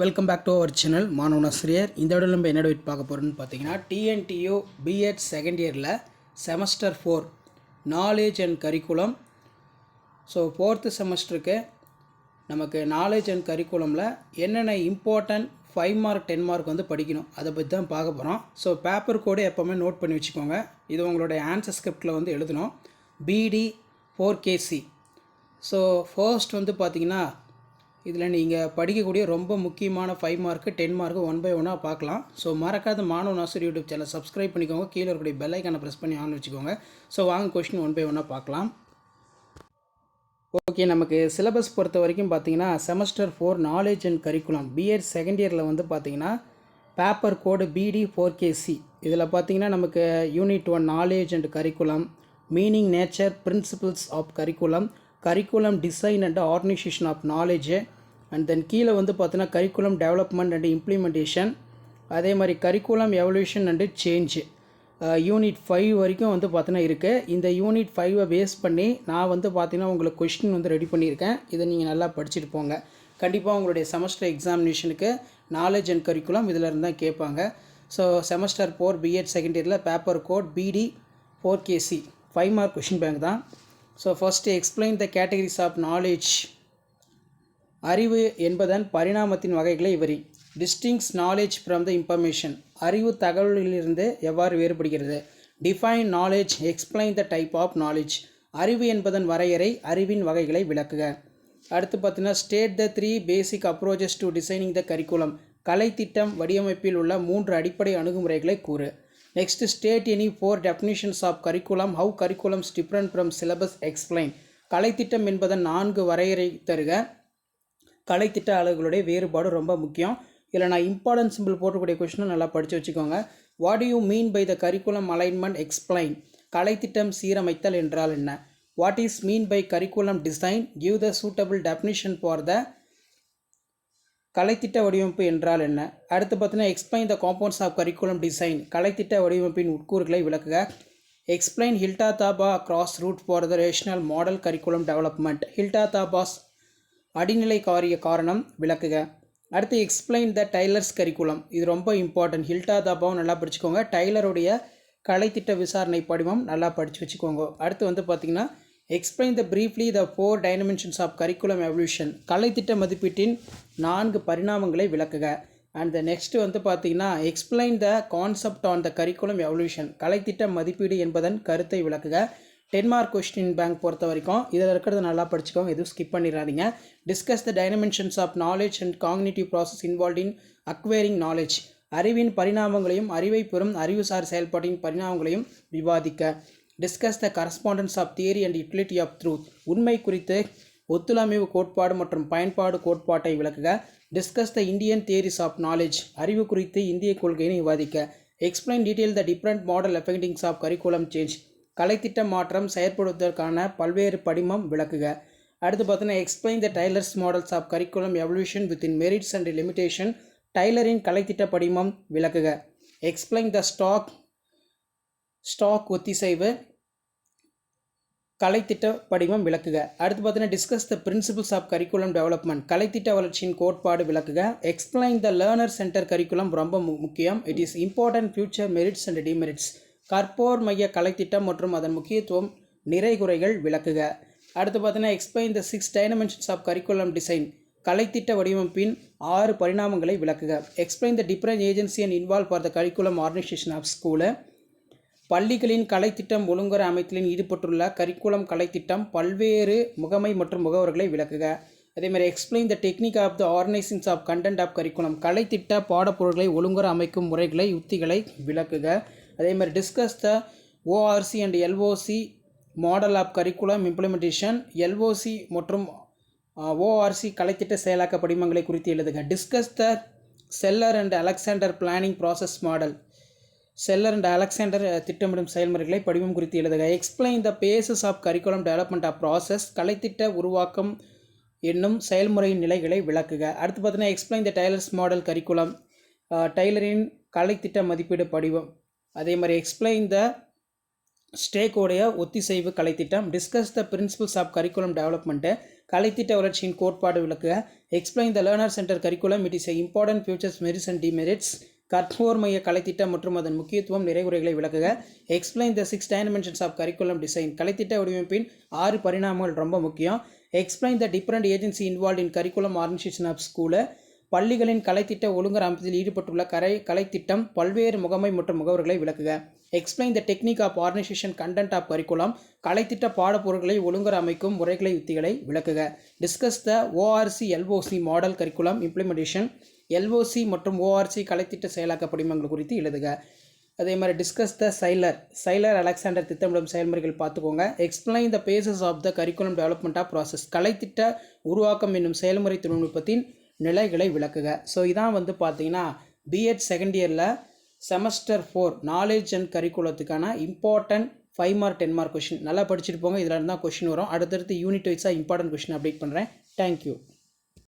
Welcome back to our channel Manavanasiriyar. இந்த விட நம்ம என்ன வெயிட் பார்க்க போகிறோன்னு பார்த்தீங்கன்னா டிஎன்டியூ பிஎட் செகண்ட் இயரில் semester 4 knowledge and curriculum. So 4th செமஸ்டருக்கு நமக்கு நாலேஜ் அண்ட் கரிக்குலமில் என்னென்ன இம்பார்ட்டன்ட் 5 மார்க் 10 மார்க் வந்து படிக்கணும் அதை பற்றி தான் பார்க்க போகிறோம். ஸோ பேப்பர் கோடு எப்போவுமே நோட் பண்ணி வச்சுக்கோங்க. இது உங்களுடைய ஆன்சர் ஸ்கிரிப்டில் வந்து எழுதணும். பிடி 4KC. ஸோ ஃபர்ஸ்ட் வந்து பார்த்திங்கன்னா இதில் நீங்கள் படிக்கக்கூடிய ரொம்ப முக்கியமான 5 மார்க்கு 10 மார்க்கு 1 by 1 பார்க்கலாம். ஸோ மறக்காத மாணவனாசிரியர் யூடியூப் சேனல் சப்ஸ்கிரைப் பண்ணிக்கோங்க. கீழே இருக்கக்கூடிய பெல் ஐக்கானை ப்ரெஸ் பண்ணி ஆன் வச்சுக்கோங்க. ஸோ வாங்க கொஸ்டின் 1 by 1 பார்க்கலாம். ஓகே, நமக்கு சிலபஸ் பொறுத்த வரைக்கும் பார்த்தீங்கன்னா semester 4 knowledge and curriculum BEd second இயரில் வந்து பார்த்தீங்கன்னா பேப்பர் கோடு பிடி 4KC. இதில் பார்த்தீங்கன்னா நமக்கு unit 1 knowledge and curriculum, meaning nature principles of curriculum, curriculum design and organisation of knowledge, and then கீழே வந்து பார்த்தீங்கன்னா கரிக்குலம் டெவலப்மெண்ட் அண்ட் இம்ப்ளிமெண்டேஷன், அதே மாதிரி curriculum evaluation and change. Unit 5 வரைக்கும் வந்து பார்த்தீங்கன்னா இருக்குது. இந்த யூனிட் 5 பேஸ் பண்ணி நான் வந்து பார்த்தீங்கன்னா உங்களுக்கு கொஸ்டின் வந்து ரெடி பண்ணியிருக்கேன். இதை நீங்கள் நல்லா படிச்சுட்டு போங்க. கண்டிப்பாக உங்களுடைய செமஸ்டர் எக்ஸாமினேஷனுக்கு நாலேஜ் அண்ட் கரிக்குலம் இதில் இருந்தால் கேட்பாங்க. ஸோ செமஸ்டர் 4 பிஎட் செகண்ட் இயரில் paper code BD 4KC 5 mark question bank தான். So first explain the categories of knowledge. அறிவு என்பதன் பரிணாமத்தின் வகைகளை விவரி. Distinguish knowledge from the information. அறிவு தகவல்களிலிருந்து எவ்வாறு வேறுபடுகிறது. Define knowledge, explain the type of knowledge. அறிவு என்பதன் வரையறை, அறிவின் வகைகளை விளக்குக. அடுத்து பார்த்தீங்கன்னா state the 3 basic approaches to designing the curriculum. கலைத்திட்டம் வடிவமைப்பில் உள்ள 3 அடிப்படை அணுகுமுறைகளை கூறு. Next state any 4 definitions of curriculum. How curriculums different from syllabus, explain. கலைத்திட்டம் என்பதன் 4 வரையறை தருக. கலைத்திட்ட அலகுகளுடைய வேறுபாடு ரொம்ப முக்கியம். இதில் நான் இம்பார்ட்டன்ட் சிம்பிள் போட்டக்கூடிய கொஸ்டினை நல்லா படித்து வச்சுக்கோங்க. What do you mean by the curriculum alignment, explain. கலைத்திட்டம் சீரமைத்தல் என்றால் என்ன. What is mean by curriculum design, give the suitable definition for the. கலைத்திட்ட வடிவமைப்பு என்றால் என்ன. அடுத்து பார்த்தீங்கன்னா explain the compounds of curriculum design. கலைத்திட்ட வடிவமைப்பின் உட்கூறுகளை விளக்குக. Explain Hilda Taba grass root for the rational model curriculum development. Hilda Taba's அடிநிலை காரிய காரணம் விளக்குக. அடுத்து எக்ஸ்பிளைன் த டைலர்ஸ் கரிக்குலம். இது ரொம்ப இம்பார்ட்டன்ட். ஹில்டா தாபாவும் நல்லா படிச்சுக்கோங்க. டைலருடைய கலைத்திட்ட விசாரணை படிவம் நல்லா படித்து வச்சுக்கோங்க. அடுத்து வந்து பார்த்திங்கன்னா explain the briefly the 4 dimensions of curriculum evaluation. கலைத்திட்ட மதிப்பீட்டின் 4 பரிணாமங்களை விளக்குக. அண்ட் த நெக்ஸ்ட் வந்து பார்த்திங்கன்னா explain the concept on the curriculum evaluation. கலைத்திட்ட மதிப்பீடு என்பதன் கருத்தை விளக்குக. 10 மார்க் கொஸ்டின் பேங்க் பொறுத்த வரைக்கும் இதில் இருக்கிறது நல்லா படிச்சுக்கோங்க, எதுவும் ஸ்கிப் பண்ணிடாதீங்க. Discuss the dimensions of knowledge and cognitive process involve in acquiring knowledge. அறிவின் பரிணாமங்களையும் அறிவை பெறும் அறிவுசார் செயல்பாட்டின் பரிணாமங்களையும் விவாதிக்க. Discuss the correspondence of theory and utility of truth. உண்மை குறித்து ஒத்துழைமைவு கோட்பாடு மற்றும் பயன்பாடு கோட்பாட்டை விளக்குக. Discuss the Indian theories of knowledge. அறிவு குறித்து இந்திய கொள்கையை விவாதிக்க. Explain detail the different model effectings of curriculum change. கலைத்திட்ட மாற்றம் செயற்படுவதற்கான பல்வேறு படிமம் விளக்குக. அடுத்து பார்த்தீங்கன்னா explain the Tyler's models of curriculum evaluation with in merits and limitation. டைலரின் கலைத்திட்ட படிமம் விளக்குக. எக்ஸ்பிளைன் த ஸ்டாக் ஒத்திசைவு கலைத்திட்ட படிமம் விளக்குக. அடுத்து பார்த்தீங்கன்னா discuss the principles of curriculum development. கலைத்திட்ட வளர்ச்சியின் கோட்பாடு விளக்குக. Explain the learner center curriculum ரொம்ப முக்கியம். It is important future merits and demerits. கற்போர் மைய கலைத்திட்டம் மற்றும் அதன் முக்கியத்துவம் நிறைகுறைகள் விளக்குக. அடுத்து பார்த்தீங்கன்னா explain the 6 dimensions of curriculum design. கலைத்திட்ட வடிவமைப்பின் 6 பரிணாமங்களை விளக்குக. Explain the different agency and involve for the curriculum organisation of school. பள்ளிகளின் கலைத்திட்டம் ஒழுங்குற அமைத்தலில் ஈடுபட்டுள்ள கரிக்குலம் கலைத்திட்டம் பல்வேறு முகமை மற்றும் முகவர்களை விளக்குக. அதேமாதிரி explain the technique of the organisings of content of curriculum. கலைத்திட்ட பாடப்பொருட்களை ஒழுங்குற அமைக்கும் முறைகளை உத்திகளை விளக்குக. அதே மாதிரி discuss the ORC and LOC model of curriculum implementation. LOC மற்றும் ஓஆர்சி கலைத்திட்ட செயலாக்க படிமங்களை குறித்து எழுதுக. Discuss the Saylor and Alexander planning process model. Saylor and Alexander திட்டமிடும் செயல்முறைகளை படிவம் குறித்து எழுதுக. Explain the phases of curriculum development of process. கலைத்திட்ட உருவாக்கம் என்னும் செயல்முறையின் நிலைகளை விளக்குக. அடுத்து பார்த்தீங்கன்னா explain the Tyler's model curriculum. டைலரின் கலைத்திட்ட மதிப்பீடு படிவம். அதே மாதிரி எக்ஸ்பிளைன் த ஸ்டேக்கோடைய ஒத்திசைவு கலைத்திட்டம். Discuss the principles of curriculum development. கலைத்திட்ட வளர்ச்சியின் கோட்பாடு விளக்குக. Explain the learner center curriculum, it is a important futures merits and demerits. கற்போர் மைய கலைத்திட்டம் மற்றும் அதன் முக்கியத்துவம், நிறைகுறைகளை விளக்குக. Explain the 6 dimensions of curriculum design, கலைத்திட்ட வடிவமைப்பின் 6 பரிணாமங்கள் ரொம்ப முக்கியம். Explain the different agency involve in curriculum organisation of school, பள்ளிகளின் கலைத்திட்ட ஒழுங்கர் அமைப்பதில் ஈடுபட்டுள்ள கலைத்திட்டம் பல்வேறு முகமை மற்றும் முகவர்களை விளக்குக. Explain the technique of organisation content of curriculum, கலைத்திட்ட பாடப்பொருட்களை ஒழுங்கர் அமைக்கும் முறைகளை யுத்திகளை விளக்குக. Discuss the ORC LOC model curriculum implementation, LOC மற்றும் ஓஆர்சி கலைத்திட்ட செயலாக்க படிமங்கள் குறித்து எழுதுக. அதே மாதிரி டிஸ்கஸ் த சைலர் அலெக்சாண்டர் திட்டமிடும் செயல்முறைகள் பார்த்துக்கோங்க. Explain the phases of the curriculum development of process, கலைத்திட்ட உருவாக்கம் என்னும் செயல்முறை தொழில்நுட்பத்தின் நிலைகளை விளக்குக. ஸோ இதான் வந்து பார்த்தீங்கன்னா பிஎட் செகண்ட் இயரில் செமஸ்டர் 4 நாலேஜ் அண்ட் கரிக்குலத்துக்கான இம்பார்ட்டன்ட் 5 மார்க் 10 மார்க் கொஷின். நல்லா படிச்சுட்டு போங்க. இதில் இருந்தால் கொஷின் வரும். அடுத்தடுத்து யூனிட் வைஸாக இம்பார்ட்டன்ட் கொஷின் அப்டேட் பண்ணுறேன். தேங்க்யூ.